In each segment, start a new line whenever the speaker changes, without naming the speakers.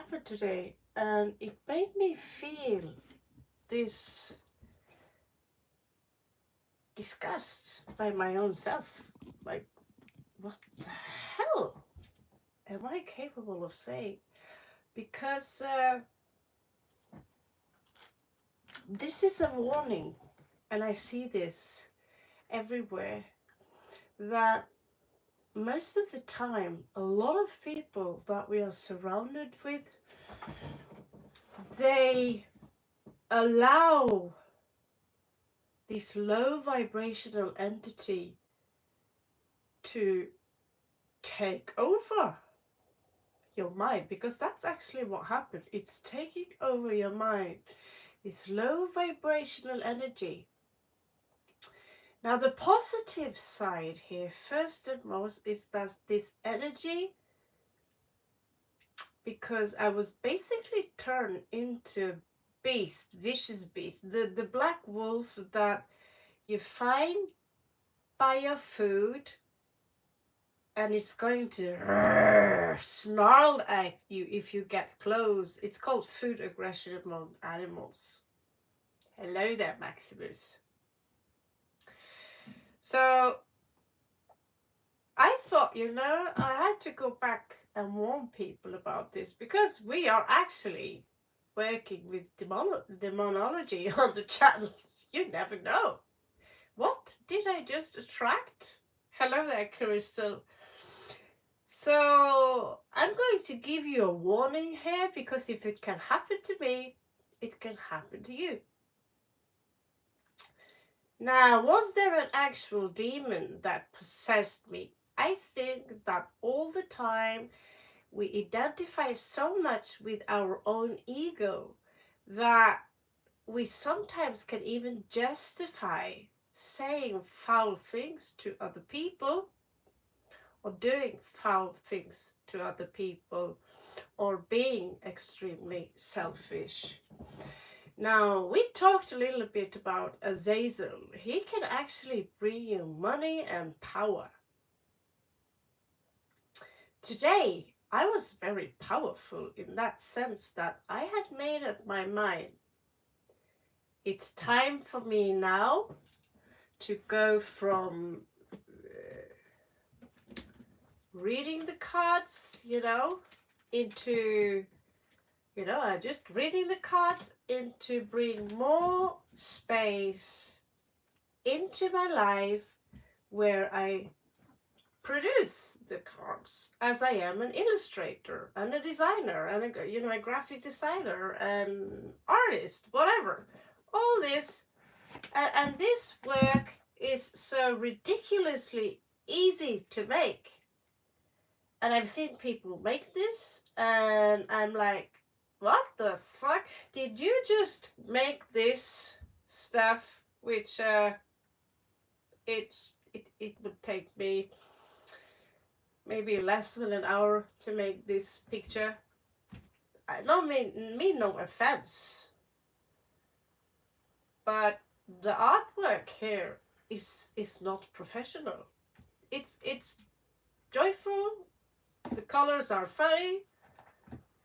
happened today, and it made me feel this disgust by my own self. Like, what the hell am I capable of saying? Because this is a warning, and I see this everywhere, that most of the time, a lot of people that we are surrounded with, they allow this low vibrational entity to take over your mind, because that's actually what happened. It's taking over your mind, this low vibrational energy. Now, the positive side here, first and most, is that this energy, because I was basically turned into a beast, vicious beast, the black wolf that you find by your food, and it's going to snarl at you if you get close. It's called food aggression among animals. Hello there, Maximus. So I thought, I had to go back and warn people about this, because we are actually working with demonology on the channel. You never know. What did I just attract? Hello there, Crystal. So I'm going to give you a warning here, because if it can happen to me, it can happen to you. Now, was there an actual demon that possessed me? I think that all the time we identify so much with our own ego that we sometimes can even justify saying foul things to other people, or doing foul things to other people, or being extremely selfish. Now, we talked a little bit about Azazel. He can actually bring you money and power. Today, I was very powerful in that sense that I had made up my mind. It's time for me now to go from reading the cards, into, just reading the cards, into bring more space into my life where I produce the cards, as I am an illustrator and a designer and a graphic designer and artist, whatever. All this, and this work is so ridiculously easy to make. And I've seen people make this, and I'm like, what the fuck? Did you just make this stuff, which it would take me maybe less than an hour to make this picture. I don't mean no offense, but the artwork here is not professional. It's joyful. The colors are funny,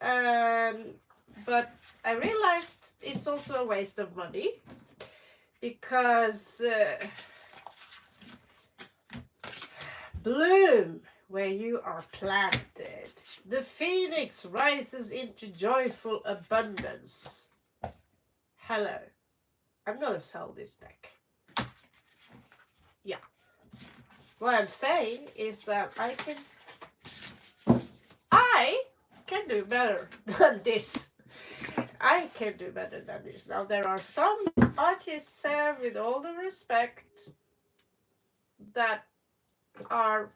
but I realized it's also a waste of money, because bloom where you are planted. The phoenix rises into joyful abundance. Hello. I'm gonna sell this deck. Yeah. What I'm saying is that I can do better than this. I can do better than this. Now, there are some artists there, with all the respect, that are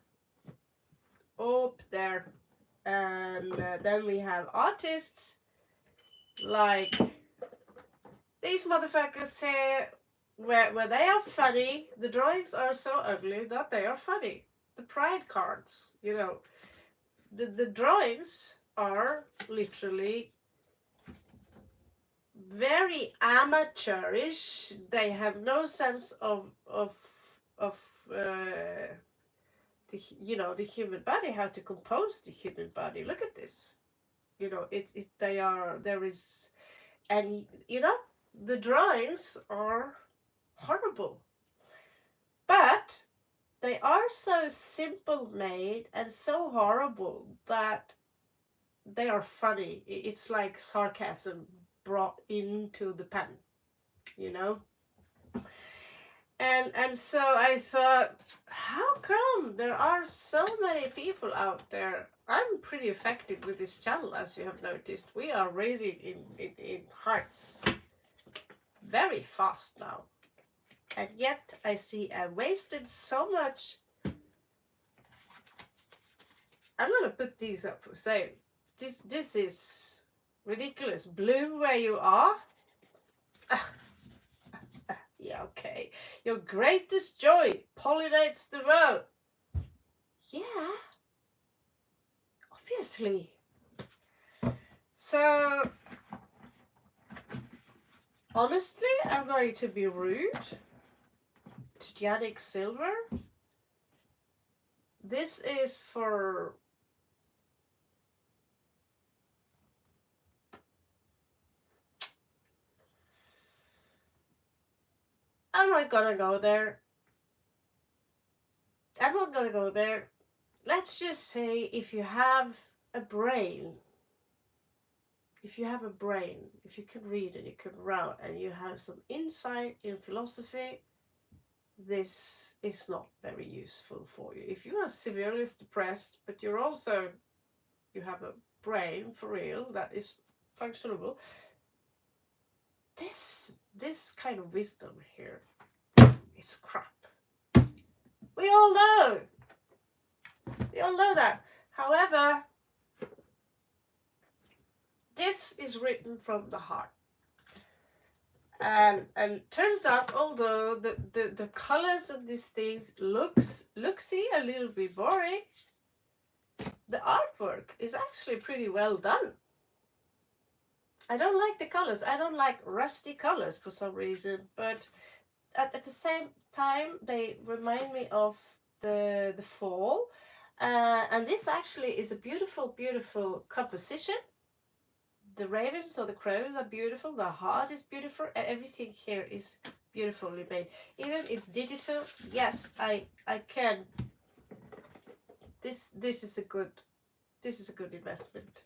up there, and then we have artists like these motherfuckers here, where they are funny. The drawings are so ugly that they are funny. The pride cards, the drawings are literally very amateurish. They have no sense of the human body, how to compose the human body. Look at this. You know, there is, and you know, the drawings are horrible, but they are so simple made and so horrible that they are funny. It's like sarcasm brought into the pen, you know. And so I thought, how come there are so many people out there? I'm pretty effective with this channel, as you have noticed. We are raising in hearts very fast now. And yet I see I wasted so much. I'm gonna put these up for sale. This is ridiculous. Bloom where you are. Yeah, okay. Your greatest joy pollinates the world. Yeah, obviously. So, honestly, I'm going to be rude to Yannick Silver. This is for... I'm not gonna go there. I'm not gonna go there. Let's just say if you have a brain, if you can read and you can write and you have some insight in philosophy, this is not very useful for you. If you are severely depressed, but you have a brain for real that is functionable, this kind of wisdom here is crap. We all know that. However, this is written from the heart. And turns out, although the colors of these things looksy a little bit boring, the artwork is actually pretty well done. I don't like the colors. I don't like rusty colors for some reason, but at the same time they remind me of the fall. And this actually is a beautiful composition. The ravens or the crows are beautiful. The heart is beautiful. Everything here is beautifully made. Even it's digital. Yes, I can. This is a good investment.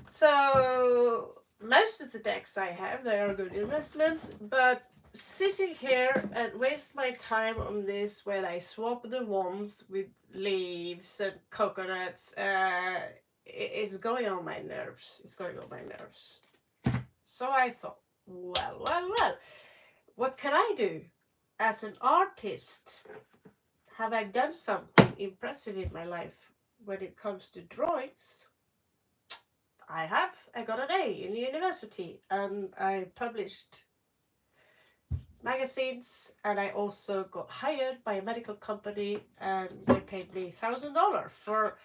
So most of the decks I have, they are good investments. But sitting here and waste my time on this, where I swap the wands with leaves and coconuts. It's going on my nerves. So I thought, well, what can I do? As an artist, have I done something impressive in my life when it comes to drawings? I have. I got an A in university, and I published magazines, and I also got hired by a medical company, and they paid me $1,000 for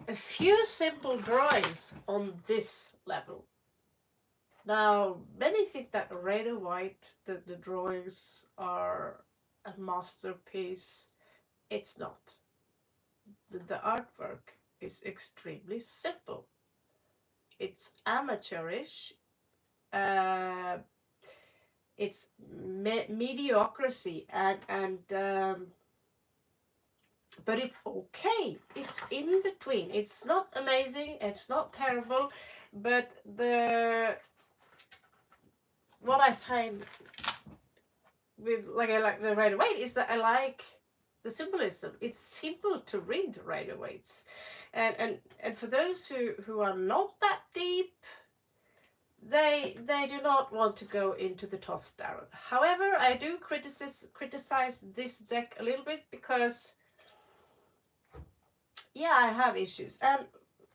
a few simple drawings on this level. Now, many think that red and white, the drawings are a masterpiece. It's not. The artwork is extremely simple. It's amateurish. It's mediocrity, but it's okay. It's in between. It's not amazing. It's not terrible. But what I find with I like the Rider-Waite is that I like the symbolism. It's simple to read Rider-Waite's, and for those who are not that deep, they do not want to go into the Thoth Tarot. However, I do criticize this deck a little bit because, yeah, I have issues. And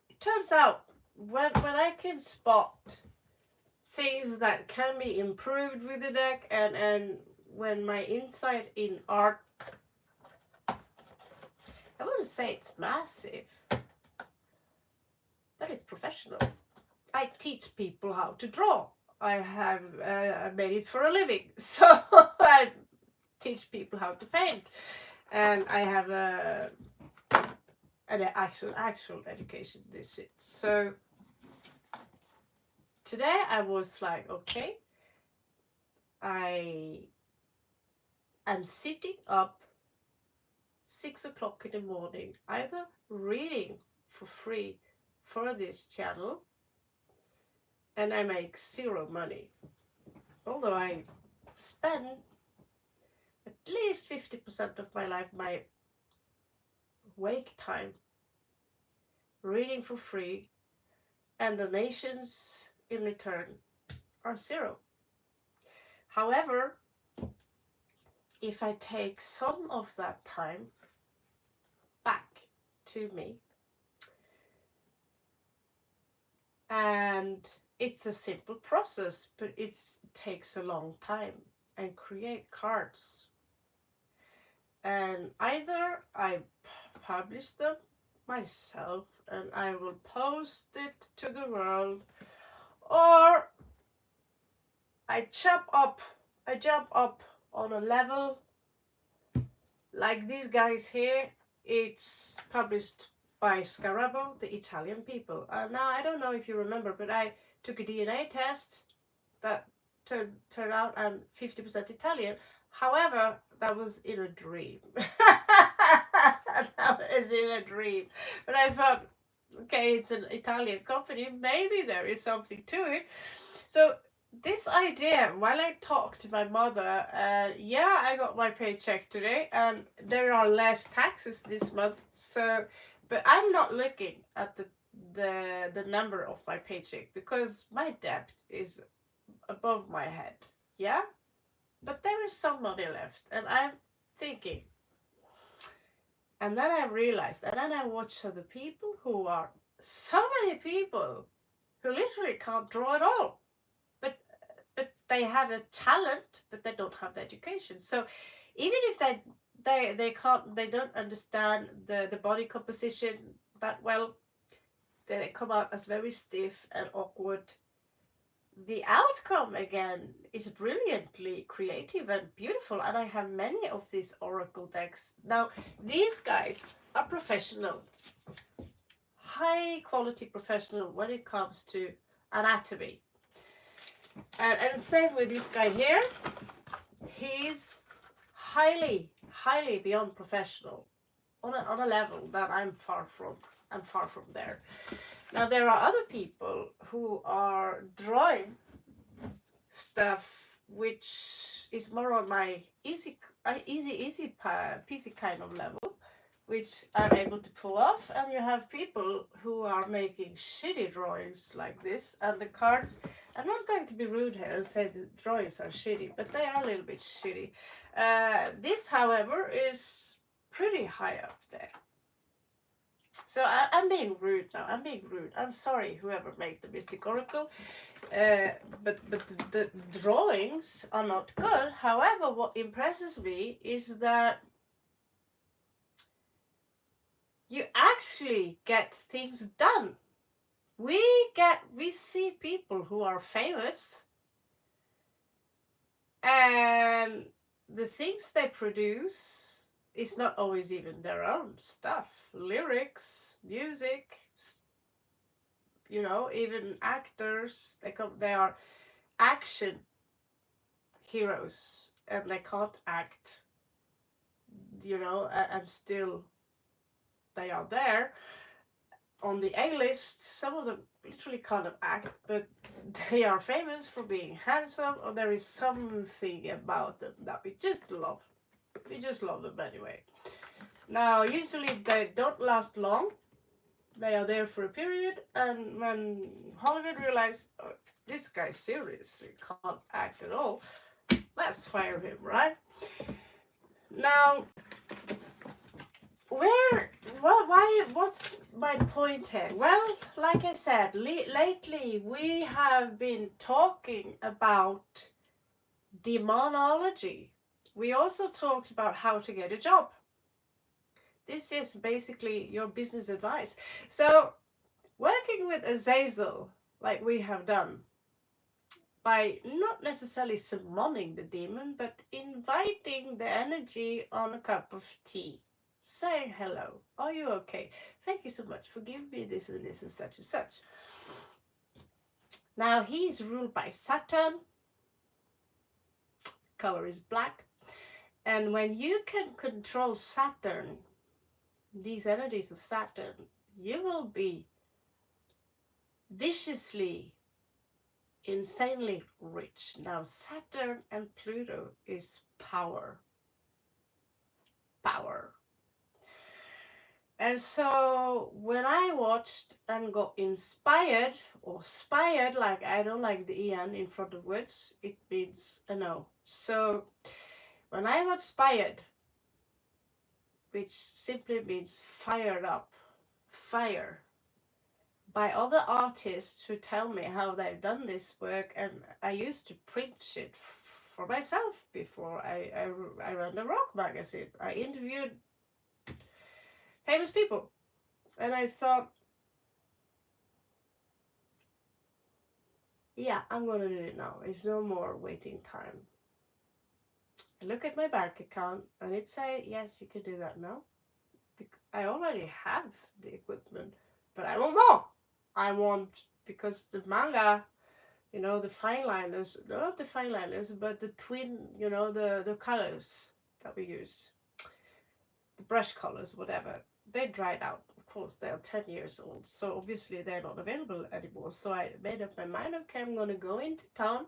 it turns out when I can spot things that can be improved with the deck, and when my insight in art, I wouldn't say it's massive, but it's professional. I teach people how to draw. I have made it for a living, so I teach people how to paint, and I have and actual education, this shit. So today I was like, okay, I am sitting up 6 o'clock in the morning, either reading for free for this channel, and I make zero money. Although I spend at least 50% of my life, my wake time, reading for free, and donations in return are zero. However, if I take some of that time back to me, and it's a simple process, but it takes a long time, and create cards. And either I publish them myself and I will post it to the world, or I jump up on a level like these guys here. It's published by Scarabo, the Italian people. Now I don't know if you remember, but I took a DNA test that turned out I'm 50% Italian. However, that was in a dream. That was in a dream. But I thought, okay, it's an Italian company, maybe there is something to it. So this idea, while I talked to my mother, yeah, I got my paycheck today, and there are less taxes this month. So, but I'm not looking at the number of my paycheck, because my debt is above my head. Yeah, but there is some money left, and I'm thinking. And then I realized, and then I watched other people who are so many people who literally can't draw at all, but they have a talent, but they don't have the education. So even if they can't, they don't understand the body composition that well, they come out as very stiff and awkward. The outcome again is brilliantly creative and beautiful, and I have many of these oracle decks. Now these guys are professional, high quality professional when it comes to anatomy, and same with this guy here. He's highly beyond professional on a level that I'm far from there. Now there are other people who are drawing stuff which is more on my easy peasy kind of level, which I'm able to pull off, and you have people who are making shitty drawings like this, and the cards, I'm not going to be rude here and say the drawings are shitty, but they are a little bit shitty. This, however, is pretty high up there. So I'm being rude now. I'm sorry, whoever made the Mystic Oracle. But the drawings are not good. However, what impresses me is that you actually get things done. We see people who are famous, and the things they produce is not always even their own stuff. Lyrics, music, even actors. They are action heroes, and they can't act, and still they are there on the A-list. Some of them literally can't act, but they are famous for being handsome, or there is something about them that we just love. We just love them anyway. Now, usually they don't last long. They are there for a period, and when Hollywood realizes, oh, this guy seriously can't act at all, let's fire him, right? Now, what's my point here? Well, like I said, lately we have been talking about demonology. We also talked about how to get a job. This is basically your business advice. So, working with Azazel, like we have done, by not necessarily summoning the demon, but inviting the energy on a cup of tea. saying hello. Are you okay? Thank you so much for giving me this and this and such and such. Now he's ruled by Saturn. Color is black. And when you can control Saturn, these energies of Saturn, you will be viciously, insanely rich. Now Saturn and Pluto is power. Power. And so when I watched and got inspired, or spired, like I don't like the en in front of words, it means a no. So when I got spired, which simply means fired up, fire, by other artists who tell me how they've done this work, and I used to print it for myself before I ran the rock magazine. I interviewed famous people, and I thought, yeah, I'm gonna do it now. It's no more waiting time. I look at my bank account and it say, yes, you can do that now. I already have the equipment, but I want more. I want, because the manga, the fine liners, not the fine liners, but the twin, the colors that we use, the brush colors, whatever, they dried out. Of course, they are 10 years old, so obviously they're not available anymore. So I made up my mind, okay, I'm going to go into town,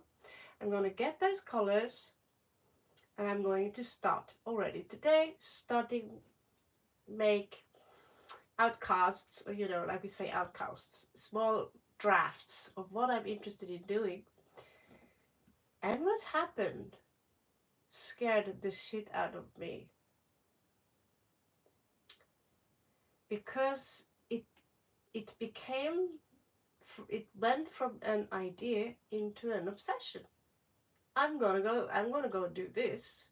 I'm going to get those colors, and I'm going to start already today, starting make outcasts, or like we say, outcasts, small drafts of what I'm interested in doing. And what happened scared the shit out of me, because it became, it went from an idea into an obsession. I'm gonna go do this,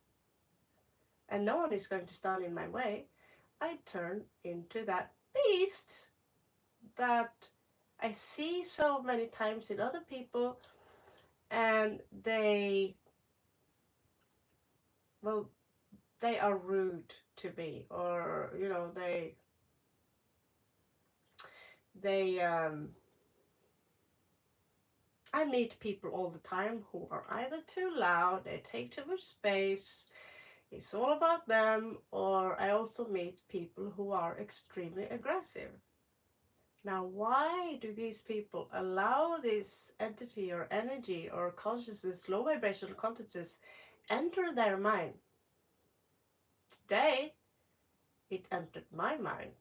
and no one is going to stand in my way. I turn into that beast that I see so many times in other people, and they are rude to me, or they I meet people all the time who are either too loud, they take too much space, it's all about them, or I also meet people who are extremely aggressive. Now, why do these people allow this entity or energy or consciousness, low vibrational consciousness, enter their mind? Today, it entered my mind.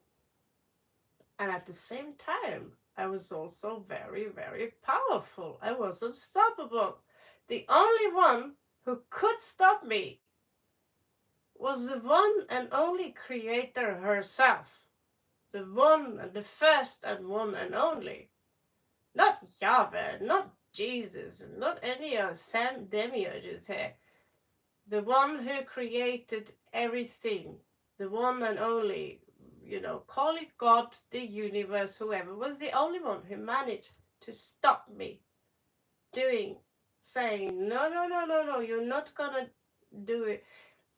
And at the same time, I was also very, very powerful. I was unstoppable. The only one who could stop me was the one and only creator herself. The one and the first and one and only. Not Yahweh, not Jesus, not any of Sam demiurges here. The one who created everything. The one and only, call it God, the universe, whoever, was the only one who managed to stop me saying, no, no, no, no, no, you're not gonna do it.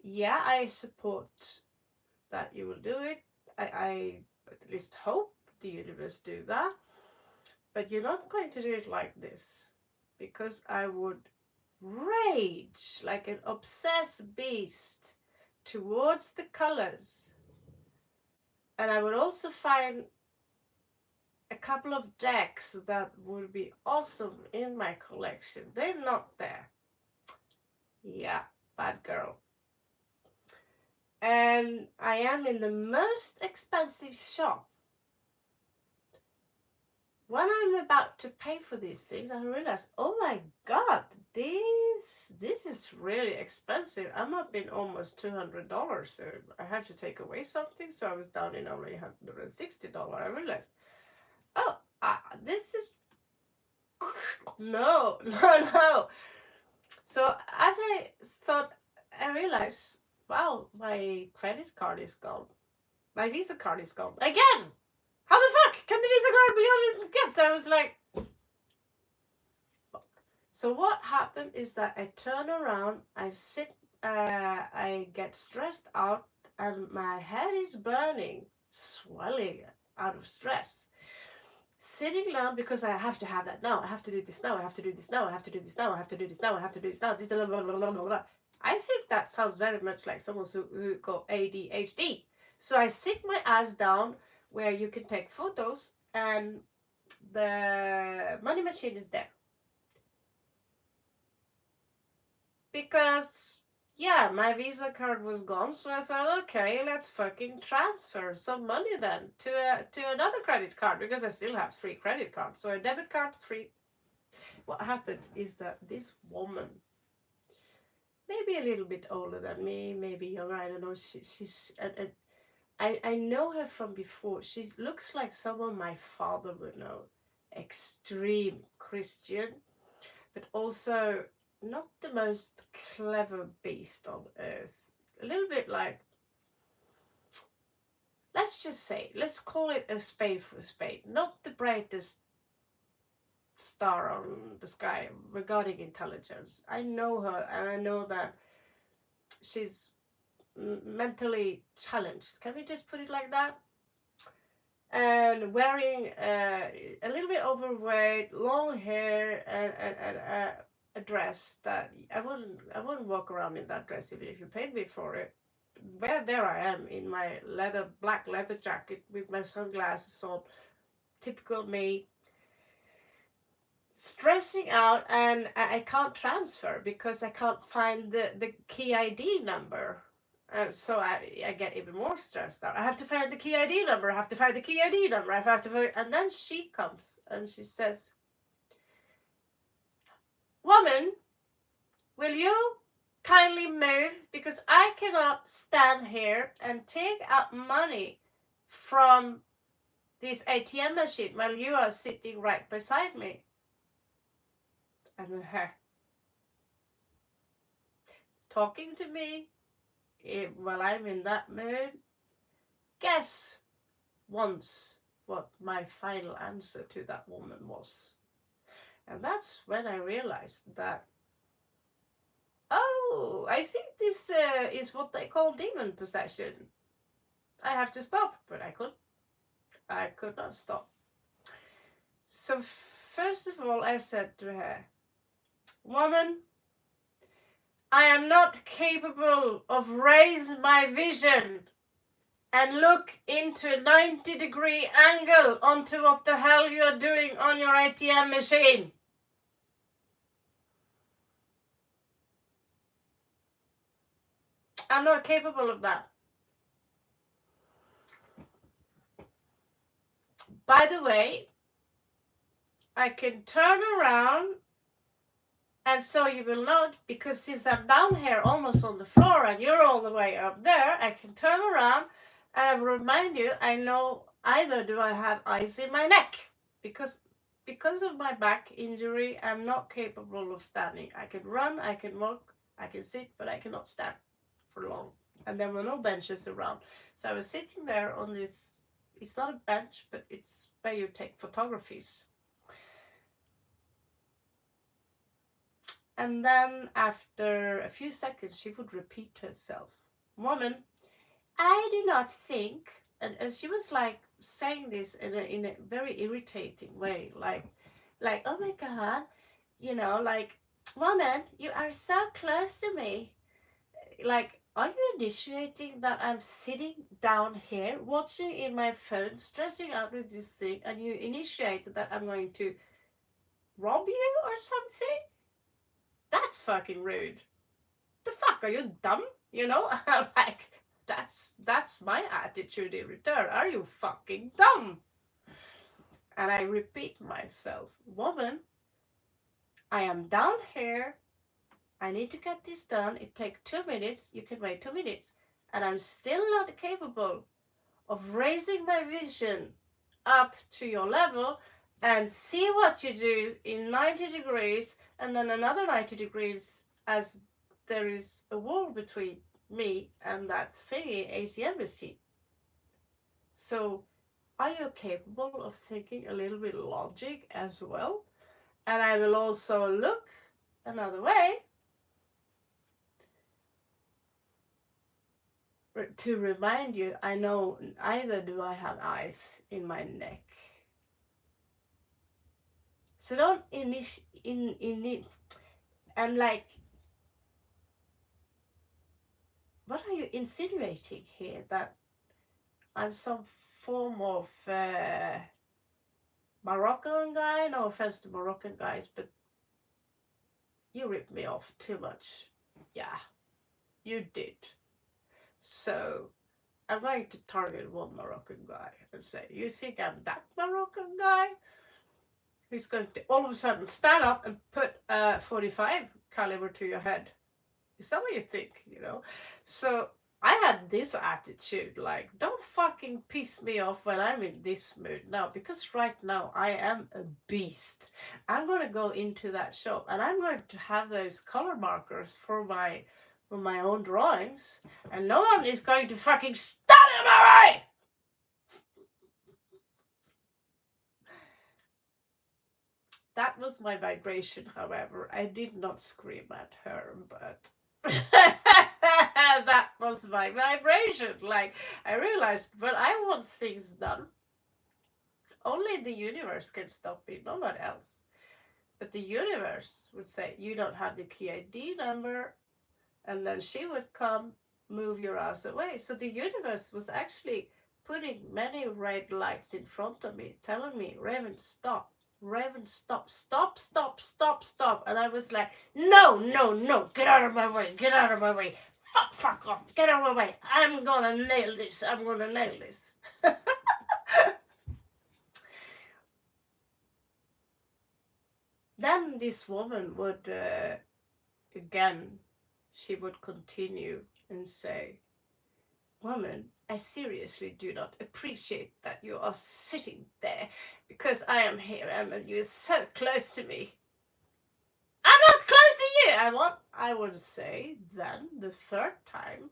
Yeah, I support that you will do it. I at least hope the universe do that. But you're not going to do it like this. Because I would rage like an obsessed beast towards the colors. And I would also find a couple of decks that would be awesome in my collection. They're not there. Yeah, bad girl. And I am in the most expensive shop. When I'm about to pay for these things, I realize, oh my god, this is really expensive. I'm up in almost $200, so I have to take away something. So I was down in only $160. I realized, oh, this is no, no, no. So as I thought, I realized, wow, my credit card is gone. My Visa card is gone again. How the fuck can the Visa card be on again? So I was like, fuck. So what happened is that I turn around, I sit, I get stressed out, and my head is burning, swelling out of stress. Sitting down because I have to have that now. I have to do this now. I have to do this now. I have to do this now. I have to do this now. I have to do this now. This blah, blah, blah, blah, blah, blah. I think that sounds very much like someone who got ADHD. So I sit my ass down where you can take photos, and the money machine is there. Because, yeah, my Visa card was gone, so I thought, okay, let's fucking transfer some money then to another credit card, because I still have 3 credit cards. So a debit card, 3. What happened is that this woman, maybe a little bit older than me, maybe younger, I don't know, she's... I know her from before. She looks like someone my father would know. Extreme Christian, but also not the most clever beast on earth. A little bit like, let's just say, let's call it a spade for a spade. Not the brightest star on the sky regarding intelligence. I know her, and I know that she's mentally challenged. Can we just put it like that? And wearing a little bit overweight, long hair, and a dress that I wouldn't walk around in that dress even if you paid me for it. Where there I am in my black leather jacket with my sunglasses on, typical me, stressing out, and I can't transfer because I can't find the key ID number. And so I get even more stressed out. I have to find the key ID number. I have to find the key ID number. I have to find... And then she comes and she says, "Woman, will you kindly move? Because I cannot stand here and take out money from this ATM machine while you are sitting right beside me." And her talking to me while I'm in that mood. Guess once what my final answer to that woman was. And that's when I realized that, oh, I think this is what they call demon possession. I have to stop, but I could not stop. So first of all, I said to her, "Woman, I am not capable of raising my vision and look into a 90-degree angle onto what the hell you are doing on your ATM machine. I'm not capable of that. By the way, I can turn around, and so you will not, because since I'm down here almost on the floor and you're all the way up there, I can turn around and I will remind you, I know either do I have ice in my neck, because of my back injury, I'm not capable of standing. I can run, I can walk, I can sit, but I cannot stand for long. And there were no benches around. So I was sitting there on this, it's not a bench, but it's where you take photographies. And then after a few seconds, she would repeat herself. "Woman, I do not think," and she was like saying this in a very irritating way, like, "Oh my God, you know, like, woman, you are so close to me. Like, are you initiating that I'm sitting down here, watching in my phone, stressing out with this thing, and you initiate that I'm going to rob you or something? That's fucking rude. The fuck, are you dumb? You know?" I'm like, that's my attitude in return. Are you fucking dumb? And I repeat myself, "Woman, I am down here. I need to get this done. It takes 2 minutes. You can wait 2 minutes. And I'm still not capable of raising my vision up to your level and see what you do in 90 degrees and then another 90 degrees as there is a wall between me and that thingy ATM machine. So are you capable of thinking a little bit logic as well? And I will also look another way." to remind you, I know either do I have eyes in my neck. So don't in it. And like, what are you insinuating here? That I'm some form of Moroccan guy? No offense to Moroccan guys, but you ripped me off too much. Yeah, you did. So I'm going to target one Moroccan guy and say, you think I'm that Moroccan guy? Who's going to all of a sudden stand up and put a 45 caliber to your head? Is that what you think, you know? So I had this attitude, like, don't fucking piss me off when I'm in this mood now, because right now I am a beast. I'm gonna go into that shop and I'm going to have those color markers for my own drawings, and no one is going to fucking stand in my way. That was my vibration, however. I did not scream at her, but that was my vibration. Like, I realized when I want things done, only the universe can stop me, no one else. But the universe would say, you don't have the key ID number, and then she would come, move your ass away. So the universe was actually putting many red lights in front of me, telling me, Raven, stop. Raven, stop, stop, stop, stop, stop. And I was like, no, no, no, get out of my way, get out of my way. Fuck off, get out of my way. I'm gonna nail this, I'm gonna nail this. Then this woman would, again, she would continue and say, woman, I seriously do not appreciate that you are sitting there because I am here and you're so close to me. I'm not close to you. I would say then the third time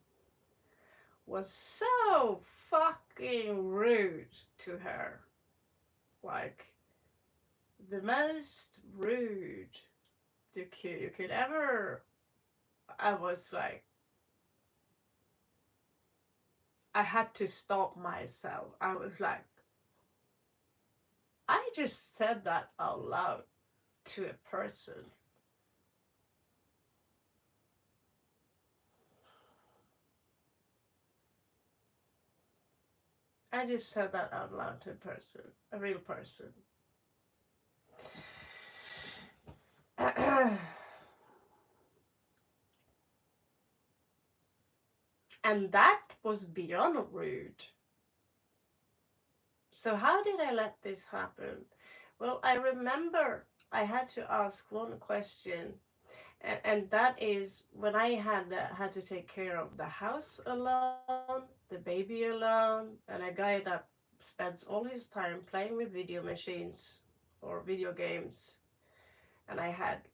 was so fucking rude to her. Like, the most rude you could ever. I was like, I had to stop myself. I was like, I just said that out loud to a person. I just said that out loud to a person, a real person. And that was beyond rude. So how did I let this happen? Well, I remember I had to ask one question, and that is when I had to take care of the house alone, the baby alone, and a guy that spends all his time playing with video machines or video games, and I had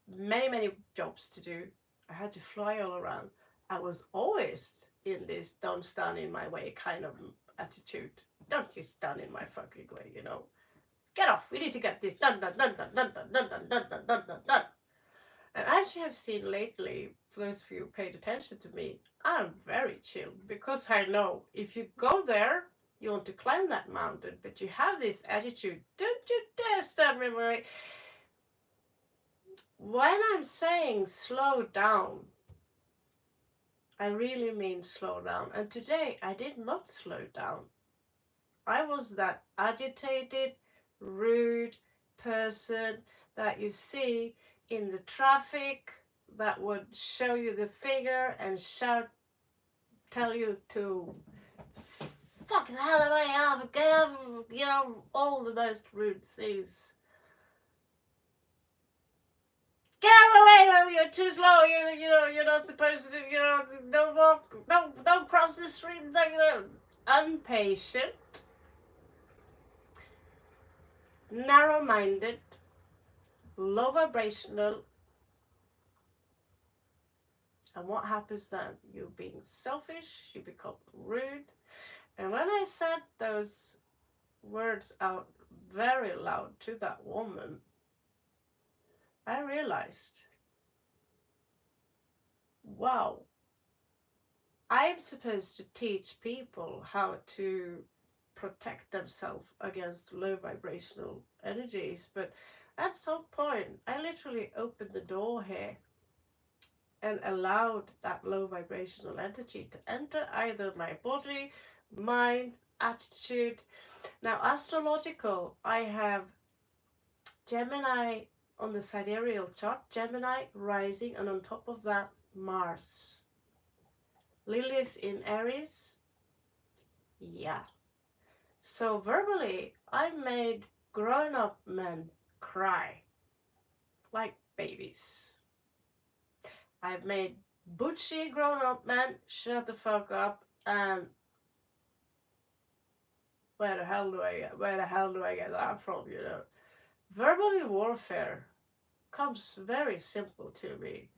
many jobs to do. I had to fly all around. I was always in this don't stand in my way kind of attitude. Don't you stand in my fucking way, you know. Get off. We need to get this done. And as you have seen lately, for those of you who paid attention to me, I'm very chill because I know if you go there, you want to climb that mountain, but you have this attitude, don't you dare stand in my way. When I'm saying slow down, I really mean slow down. And today I did not slow down. I was that agitated, rude person that you see in the traffic that would show you the finger and shout, tell you to fuck the hell away off, get up, you know, all the most rude things. Get out of the way, you're too slow, you know, you're not supposed to, you know, don't walk, don't cross the street, you know, impatient, narrow-minded, low vibrational. And what happens then? You're being selfish, you become rude. And when I said those words out very loud to that woman, I realized, wow, I'm supposed to teach people how to protect themselves against low vibrational energies, but at some point, I literally opened the door here and allowed that low vibrational entity to enter either my body, mind, attitude. Now, astrological, I have Gemini on the sidereal chart, Gemini rising, and on top of that, Mars. Lilith in Aries, yeah. So verbally, I made grown-up men cry like babies. I've made butchy grown-up men shut the fuck up and where the hell do I get that from, you know? Verbally warfare comes very simple to me.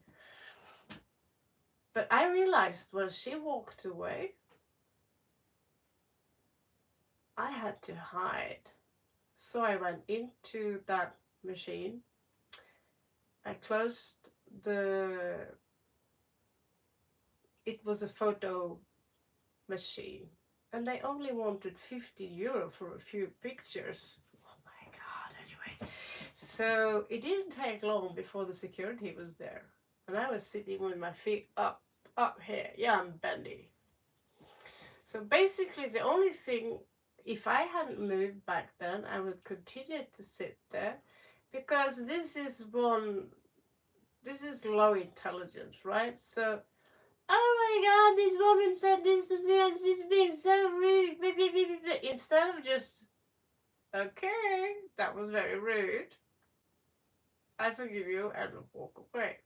But I realized when she walked away, I had to hide. So I went into that machine. I closed the... It was a photo machine. And they only wanted €50 for a few pictures. Oh my god, anyway. So it didn't take long before the security was there. And I was sitting with my feet up here. Yeah, I'm bendy. So basically the only thing, if I hadn't moved back then, I would continue to sit there. Because this is low intelligence, right? So, oh my god, this woman said this to me and she's being so rude. Instead of just, okay, that was very rude, I forgive you, and walk away.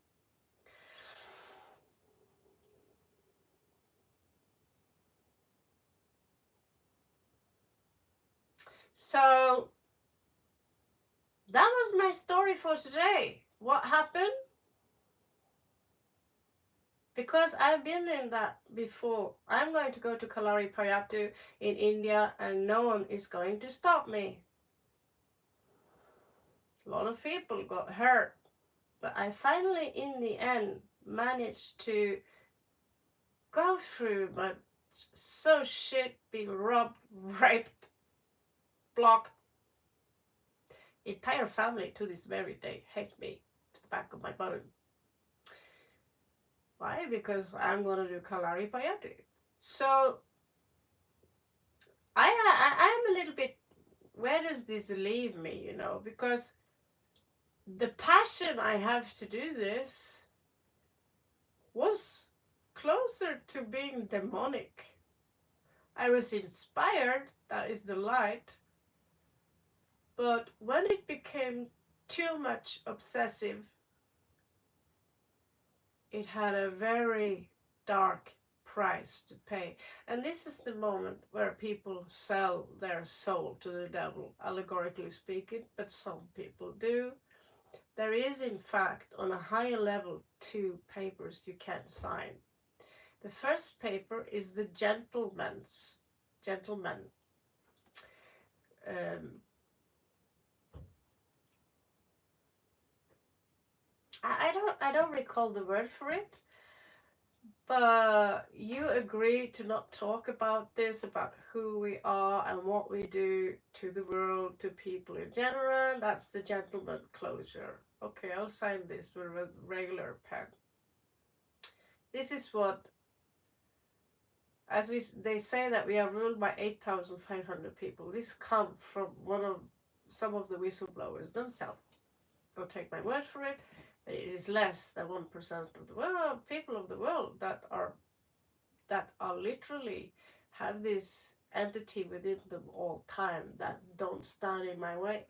So, that was my story for today. What happened? Because I've been in that before. I'm going to go to Kalari Payatu in India and no one is going to stop me. A lot of people got hurt. But I finally, in the end, managed to go through my so shit, being robbed, raped, blocked. Entire family to this very day hate me to the back of my bone. Why? Because I'm gonna do Kalari Payatu. So I'm a little bit, where does this leave me, you know? Because the passion I have to do this was closer to being demonic. I was inspired, that is the light, but when it became too much obsessive, it had a very dark price to pay. And this is the moment where people sell their soul to the devil, allegorically speaking, but some people do. There is, in fact, on a higher level, 2 papers you can sign. The first paper is the gentleman. I don't recall the word for it, but you agree to not talk about this, about who we are and what we do to the world, to people in general. That's the gentleman closure. Okay, I'll sign this with a regular pen. This is what, they say that we are ruled by 8,500 people. This comes from some of the whistleblowers themselves. Don't take my word for it. It is less than 1% of the people of the world that are literally have this entity within them all time that don't stand in my way.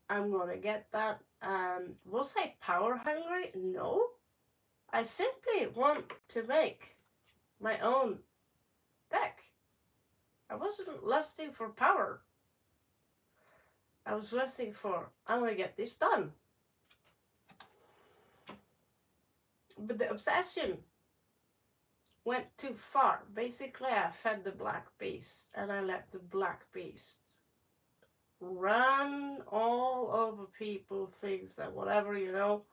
I'm gonna get that. And was I power hungry? No. I simply want to make my own deck. I wasn't lusting for power. I was lusting for, I'm gonna get this done. But the obsession went too far. Basically, I fed the black beast and I let the black beast run all over people, things and whatever, you know.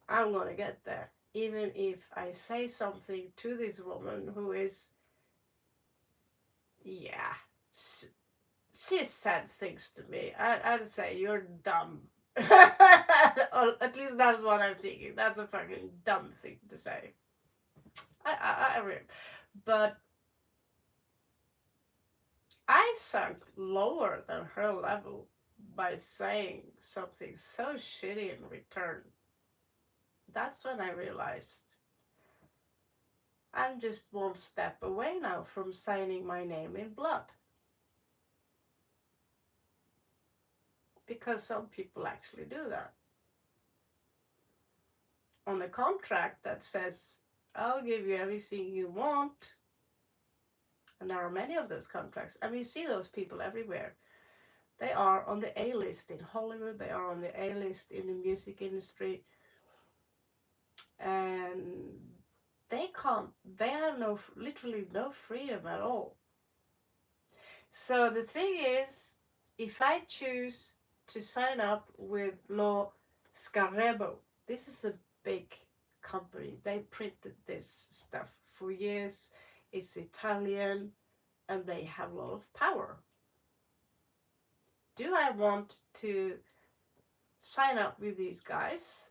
I'm gonna get there. even if I say something to this woman who is, yeah, she said things to me, I'd say, you're dumb. Or at least that's what I'm thinking. That's a fucking dumb thing to say. I really. But I sunk lower than her level by saying something so shitty in return. That's when I realized I'm just one step away now from signing my name in blood. Because some people actually do that. On a contract that says, I'll give you everything you want. And there are many of those contracts. I mean, you see those people everywhere. They are on the A list in Hollywood, they are on the A list in the music industry. And they have literally no freedom at all. So the thing is, if I choose to sign up with Lo Scarrebo, this is a big company. They printed this stuff for years. It's Italian and they have a lot of power. Do I want to sign up with these guys?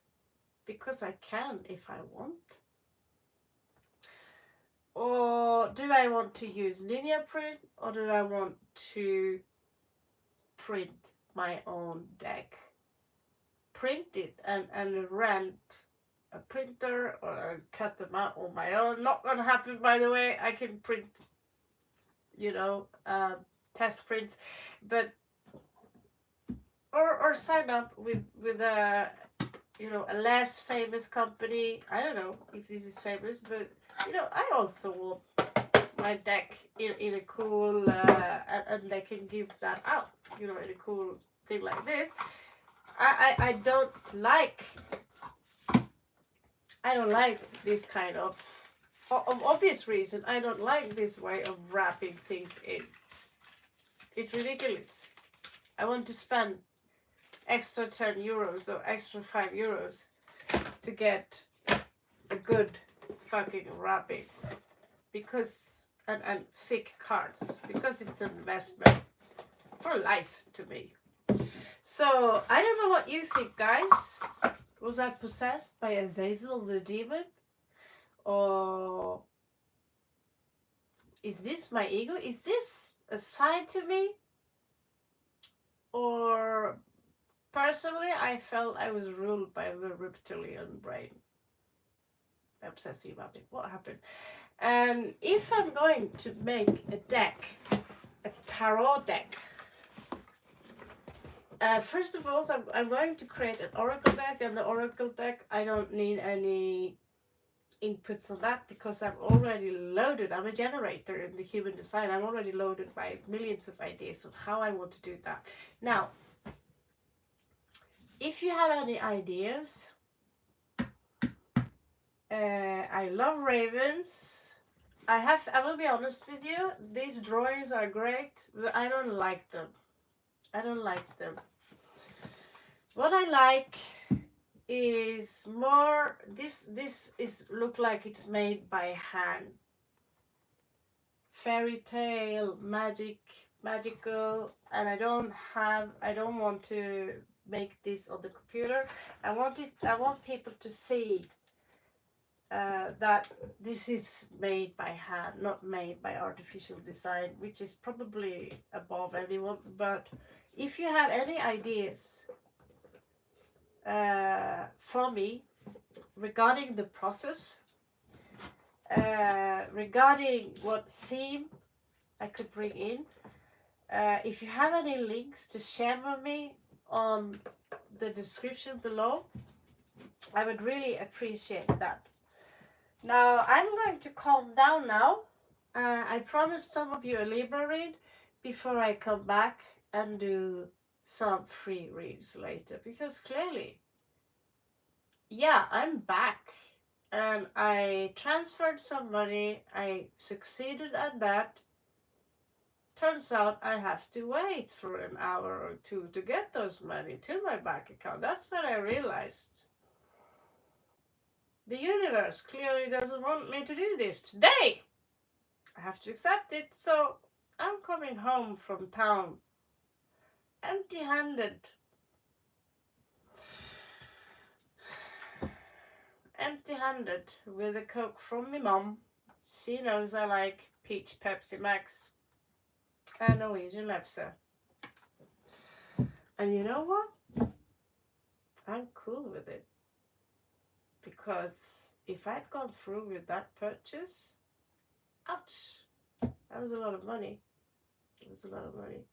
Because I can if I want. Or do I want to use linear print, or do I want to print my own deck? Print it and rent a printer or cut them out on my own. Not gonna happen, by the way. I can print, test prints, but or sign up with a a less famous company. I don't know if this is famous, but I also want my deck in a cool and they can give that out, in a cool thing like this. I don't like this kind of obvious reason. I don't like this way of wrapping things in. It's ridiculous. I want to spend extra 10 euros or extra 5 euros to get a good fucking wrapping, because and thick cards, because it's an investment for life to me. So I don't know what you think, guys. Was I possessed by Azazel the demon, or is this my ego? Is this a side to me? Or personally, I felt I was ruled by the reptilian brain. Obsessive about it. What happened? And if I'm going to make a deck, a tarot deck, first of all, I'm going to create an oracle deck, and the oracle deck, I don't need any inputs on that because I'm already loaded. I'm a generator in the human design. I'm already loaded by millions of ideas of how I want to do that. Now, if you have any ideas, I love ravens. I will be honest with you, these drawings are great, but I don't like them. What I like is more, this is look like it's made by hand. Fairy tale, magical, and I don't want to make this on the computer. I want people to see that this is made by hand, not made by artificial design, which is probably above anyone. But if you have any ideas for me regarding the process, regarding what theme I could bring in, if you have any links to share with me on the description below, I would really appreciate that. Now, I'm going to calm down now. I promised some of you a Libra read before I come back and do some free reads later. Because clearly, yeah, I'm back. And I transferred some money. I succeeded at that. Turns out I have to wait for an hour or two to get those money to my bank account. That's when I realized The universe clearly doesn't want me to do this today. I have to accept it, so I'm coming home from town empty-handed. Empty-handed with a Coke from my mum. She knows I like peach Pepsi Max and Norwegian Lefse. And you know what? I'm cool with it. Because if I'd gone through with that purchase, ouch, that was a lot of money. It was a lot of money.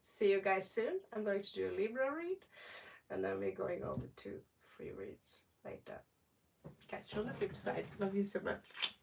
See you guys soon. I'm going to do a Libra read, and then we're going over to free reads later. Catch you on the flip side. Love you so much.